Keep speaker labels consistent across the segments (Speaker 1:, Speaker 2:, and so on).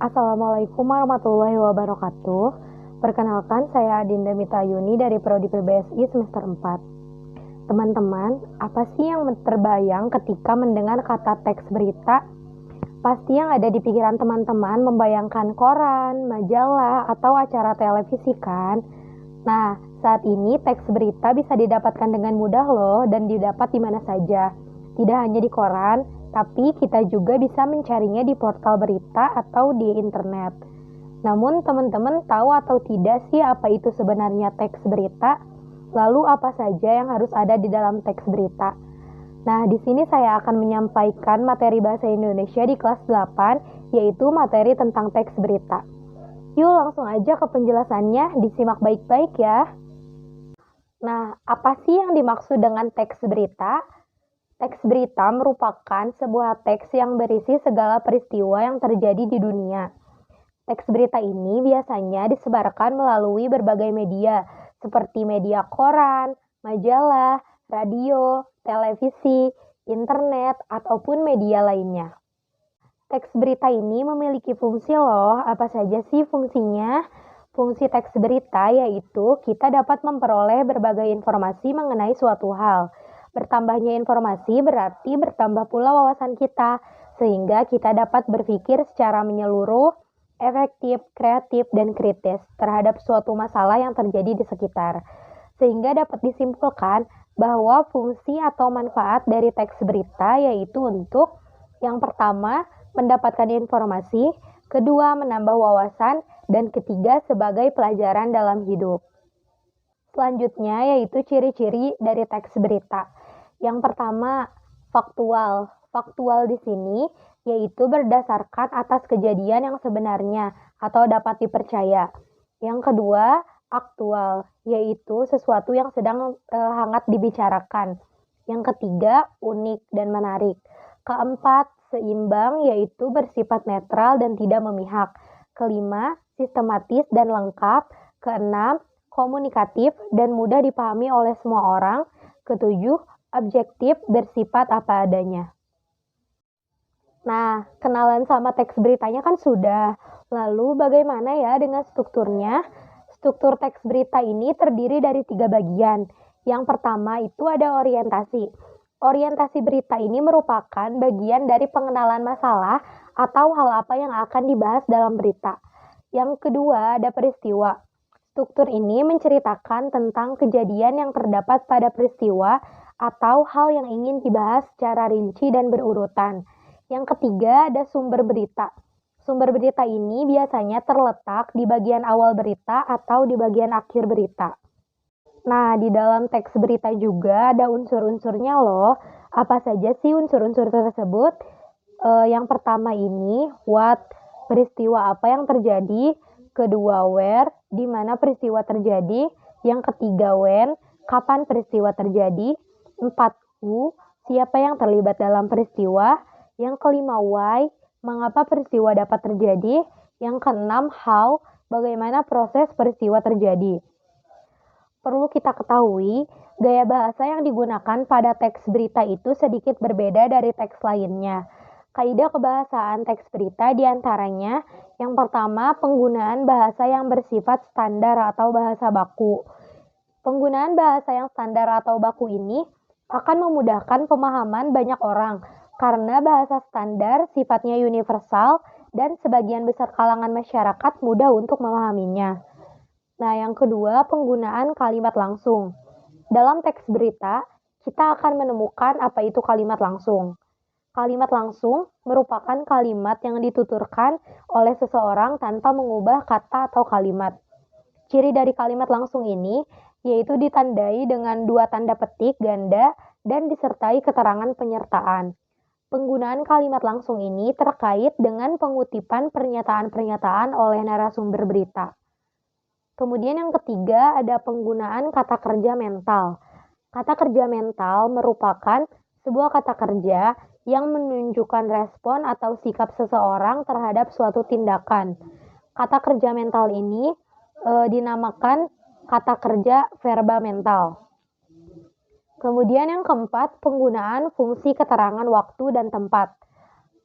Speaker 1: Assalamualaikum warahmatullahi wabarakatuh. Perkenalkan, saya Adinda Mita Yuni dari Prodi PBSI semester 4. Teman-teman, apa sih yang terbayang ketika mendengar kata teks berita? Pasti yang ada di pikiran teman-teman membayangkan koran, majalah, atau acara televisi kan? Nah, saat ini teks berita bisa didapatkan dengan mudah loh dan didapat di mana saja. Tidak hanya di koran, tapi kita juga bisa mencarinya di portal berita atau di internet. Namun teman-teman tahu atau tidak sih apa itu sebenarnya teks berita? Lalu apa saja yang harus ada di dalam teks berita? Nah, di sini saya akan menyampaikan materi bahasa Indonesia di kelas 8, yaitu materi tentang teks berita. Yuk langsung aja ke penjelasannya, disimak baik-baik ya. Nah, apa sih yang dimaksud dengan teks berita? Teks berita merupakan sebuah teks yang berisi segala peristiwa yang terjadi di dunia. Teks berita ini biasanya disebarkan melalui berbagai media, seperti media koran, majalah, radio, televisi, internet, ataupun media lainnya. Teks berita ini memiliki fungsi loh. Apa saja sih fungsinya? Fungsi teks berita yaitu kita dapat memperoleh berbagai informasi mengenai suatu hal. Bertambahnya informasi berarti bertambah pula wawasan kita, sehingga kita dapat berpikir secara menyeluruh, efektif, kreatif, dan kritis terhadap suatu masalah yang terjadi di sekitar. Sehingga dapat disimpulkan bahwa fungsi atau manfaat dari teks berita yaitu untuk yang pertama, mendapatkan informasi, kedua, menambah wawasan, dan ketiga, sebagai pelajaran dalam hidup. Selanjutnya yaitu ciri-ciri dari teks berita. Yang pertama, faktual. Faktual di sini yaitu berdasarkan atas kejadian yang sebenarnya atau dapat dipercaya. Yang kedua, aktual, yaitu sesuatu yang sedang hangat dibicarakan. Yang ketiga, unik dan menarik. Keempat, seimbang, yaitu bersifat netral dan tidak memihak. Kelima, sistematis dan lengkap. Keenam, komunikatif dan mudah dipahami oleh semua orang. Ketujuh, objektif, bersifat apa adanya. Nah, kenalan sama teks beritanya kan sudah. Lalu bagaimana ya dengan strukturnya? Struktur teks berita ini terdiri dari 3 bagian. Yang pertama itu ada orientasi. Orientasi berita ini merupakan bagian dari pengenalan masalah atau hal apa yang akan dibahas dalam berita. Yang kedua ada peristiwa. Struktur ini menceritakan tentang kejadian yang terdapat pada peristiwa atau hal yang ingin dibahas secara rinci dan berurutan. Yang ketiga ada sumber berita. Sumber berita ini biasanya terletak di bagian awal berita atau di bagian akhir berita. Nah, di dalam teks berita juga ada unsur-unsurnya loh. Apa saja sih unsur-unsur tersebut? Yang pertama ini, what, peristiwa apa yang terjadi. Kedua, where, di mana peristiwa terjadi. Yang ketiga, when, kapan peristiwa terjadi. 4, who, siapa yang terlibat dalam peristiwa. Yang kelima, why, mengapa peristiwa dapat terjadi. Yang keenam, how, bagaimana proses peristiwa terjadi. Perlu kita ketahui, gaya bahasa yang digunakan pada teks berita itu sedikit berbeda dari teks lainnya. Kaidah kebahasaan teks berita diantaranya, yang pertama, penggunaan bahasa yang bersifat standar atau bahasa baku. Penggunaan bahasa yang standar atau baku ini akan memudahkan pemahaman banyak orang, karena bahasa standar sifatnya universal dan sebagian besar kalangan masyarakat mudah untuk memahaminya. Nah, yang kedua, penggunaan kalimat langsung. Dalam teks berita, kita akan menemukan apa itu kalimat langsung. Kalimat langsung merupakan kalimat yang dituturkan oleh seseorang tanpa mengubah kata atau kalimat. Ciri dari kalimat langsung ini yaitu ditandai dengan 2 tanda petik ganda dan disertai keterangan penyertaan. Penggunaan kalimat langsung ini terkait dengan pengutipan pernyataan-pernyataan oleh narasumber berita. Kemudian yang ketiga ada penggunaan kata kerja mental. Kata kerja mental merupakan sebuah kata kerja yang menunjukkan respon atau sikap seseorang terhadap suatu tindakan. Kata kerja mental ini dinamakan kata kerja verba mental. Kemudian yang keempat, penggunaan fungsi keterangan waktu dan tempat.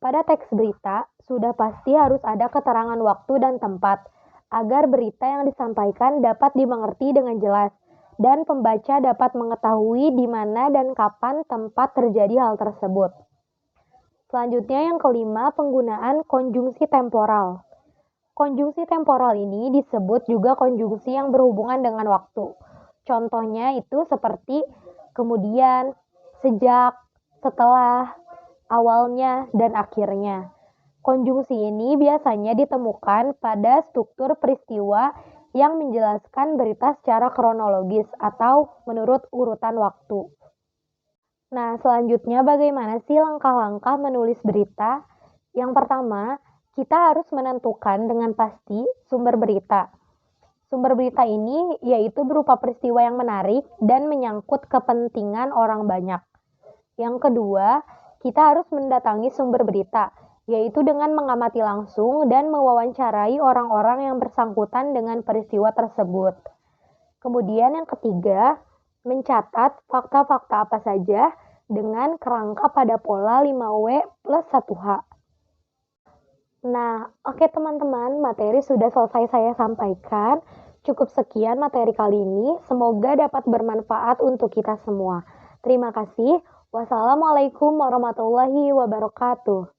Speaker 1: Pada teks berita, sudah pasti harus ada keterangan waktu dan tempat, agar berita yang disampaikan dapat dimengerti dengan jelas, dan pembaca dapat mengetahui di mana dan kapan tempat terjadi hal tersebut. Selanjutnya yang kelima, penggunaan konjungsi temporal. Konjungsi temporal ini disebut juga konjungsi yang berhubungan dengan waktu. Contohnya itu seperti kemudian, sejak, setelah, awalnya, dan akhirnya. Konjungsi ini biasanya ditemukan pada struktur peristiwa yang menjelaskan berita secara kronologis atau menurut urutan waktu. Nah, selanjutnya bagaimana sih langkah-langkah menulis berita? Yang pertama, kita harus menentukan dengan pasti sumber berita. Sumber berita ini yaitu berupa peristiwa yang menarik dan menyangkut kepentingan orang banyak. Yang kedua, kita harus mendatangi sumber berita, yaitu dengan mengamati langsung dan mewawancarai orang-orang yang bersangkutan dengan peristiwa tersebut. Kemudian yang ketiga, mencatat fakta-fakta apa saja dengan kerangka pada pola 5W plus 1H. Nah, oke teman-teman, materi sudah selesai saya sampaikan. Cukup sekian materi kali ini, semoga dapat bermanfaat untuk kita semua. Terima kasih. Wassalamualaikum warahmatullahi wabarakatuh.